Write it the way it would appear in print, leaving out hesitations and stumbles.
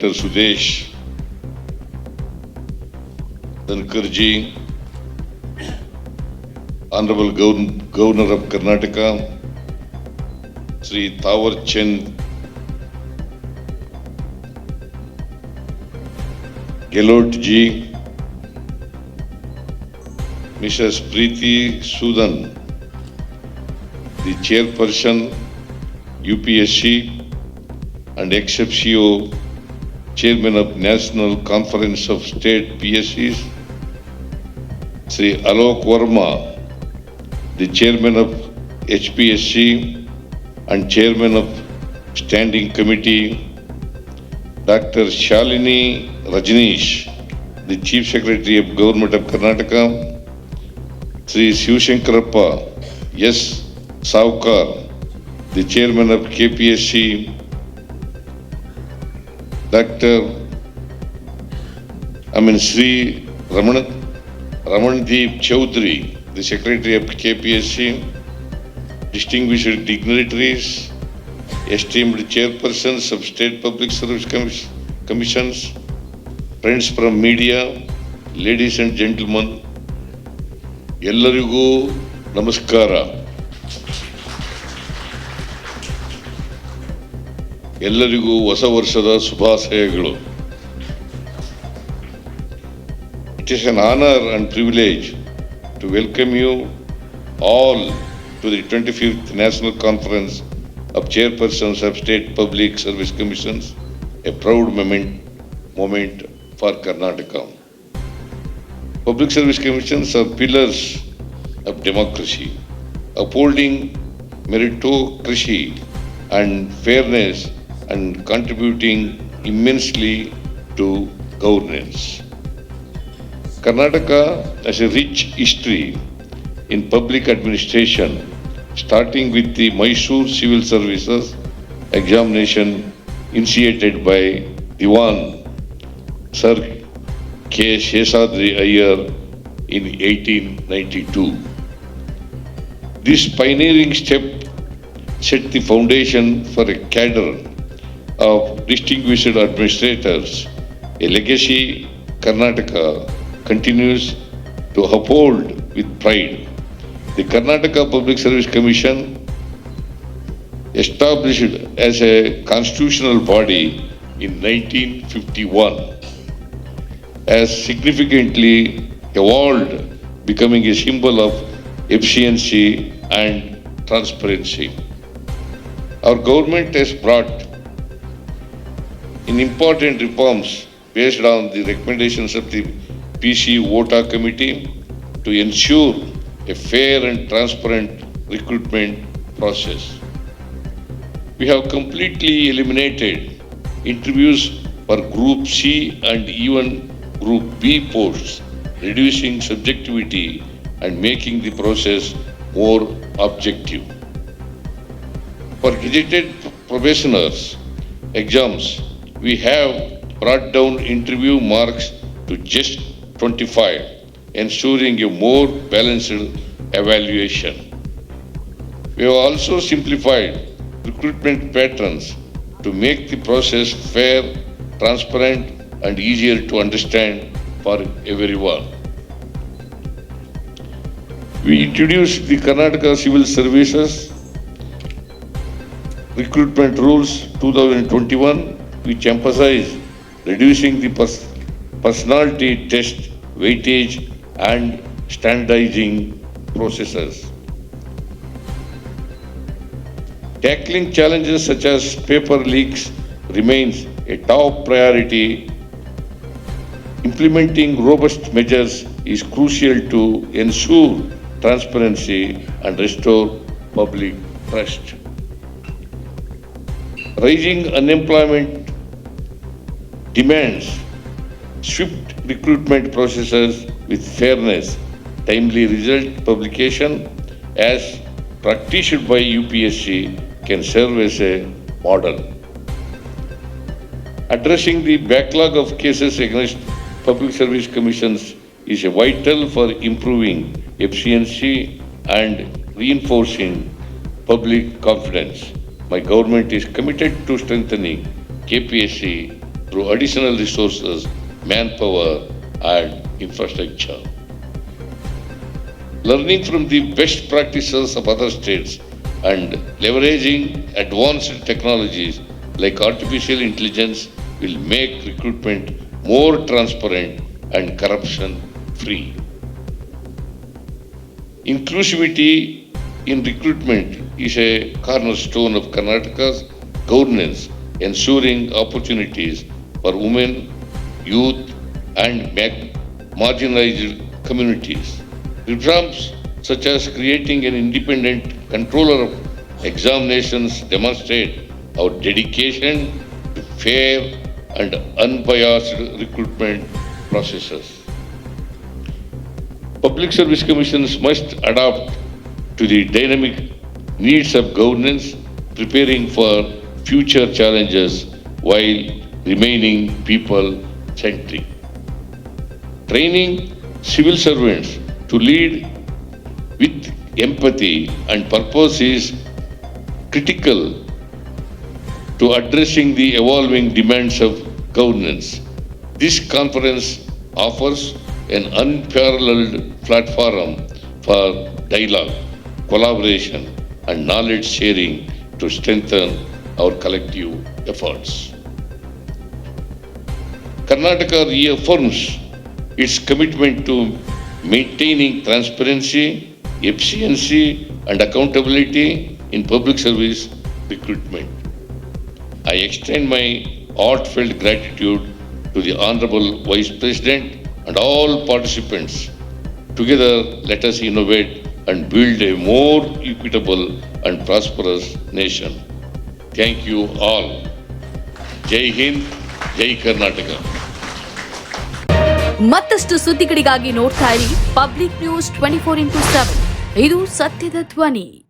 Dr. Sudesh Dhankarji, Honorable Governor of Karnataka, Sri Thawar Chand Gehlot ji, Mrs. Preeti Sudan, the Chairperson UPSC and ex-FCO Chairman of National Conference of State PSCs, Sri Alok Verma, the Chairman of HPSC and Chairman of Standing Committee, Dr. Shalini Rajneesh, the Chief Secretary of Government of Karnataka, Sri Shivshankarappa S. Saukar, the Chairman of KPSC, Sri Ramandeep Chaudhary, the Secretary of KPSC, distinguished dignitaries, esteemed chairpersons of State Public Service Commissions, friends from media, ladies and gentlemen, ಎಲ್ಲರಿಗೂ ನಮಸ್ಕಾರ. ಎಲ್ಲರಿಗೂ ಹೊಸ ವರ್ಷದ ಶುಭಾಶಯಗಳು. It is an honor and privilege to welcome you all to the 25th National Conference of Chairpersons of State Public Service Commissions, a proud moment for Karnataka. Public Service Commissions are pillars of democracy, upholding meritocracy and fairness and contributing immensely to governance. Karnataka has a rich history in public administration, starting with the Mysore Civil Services examination initiated by Diwan Sir K. Sheshadri Iyer in 1892. This pioneering step set the foundation for a cadre of distinguished administrators, a legacy Karnataka continues to uphold with pride. The Karnataka Public Service Commission, established as a constitutional body in 1951, has significantly evolved, becoming a symbol of efficiency and transparency. Our government has brought in important reforms based on the recommendations of the PC Vota Committee to ensure a fair and transparent recruitment process. We have completely eliminated interviews for Group C and even Group B posts, reducing subjectivity and making the process more objective. For gazetted probationers exams, we have brought down interview marks to just 25, ensuring a more balanced evaluation. We have also simplified recruitment patterns to make the process fair, transparent, and easier to understand for everyone. We introduced the Karnataka Civil Services Recruitment Rules 2021, which emphasize reducing the personality test weightage and standardizing processes. Tackling challenges such as paper leaks remains a top priority. Implementing robust measures is crucial to ensure transparency and restore public trust. Rising unemployment demands swift recruitment processes with fairness, timely result publication as practiced by UPSC can serve as a model. Addressing the backlog of cases against public service commissions is vital for improving efficiency and reinforcing public confidence. My government is committed to strengthening KPSC through additional resources, manpower, and infrastructure. Learning from the best practices of other states and leveraging advanced technologies like artificial intelligence will make recruitment more transparent and corruption free. Inclusivity in recruitment is a cornerstone of Karnataka's governance, ensuring opportunities for women, youth, and marginalized communities. Reforms such as creating an independent controller of examinations demonstrate our dedication to fair and unbiased recruitment processes. Public service commissions must adapt to the dynamic needs of governance, preparing for future challenges while remaining people-centric. Training civil servants to lead with empathy and purpose is critical to addressing the evolving demands of governance. This conference offers an unparalleled platform for dialogue, collaboration, and knowledge sharing to strengthen our collective efforts. Karnataka reaffirms its commitment to maintaining transparency, efficiency, and accountability in public service recruitment. I extend my heartfelt gratitude to the Honorable Vice President and all participants. Together, let us innovate and build a more equitable and prosperous nation. Thank you all. Jai Hind, Jai Karnataka. ಮತ್ತಷ್ಟು ಸುದ್ದಿಗಳಿಗಾಗಿ ನೋಡ್ತಾ ಇರಿ public news 24x7. ಇದು ಸತ್ಯದ ಧ್ವನಿ.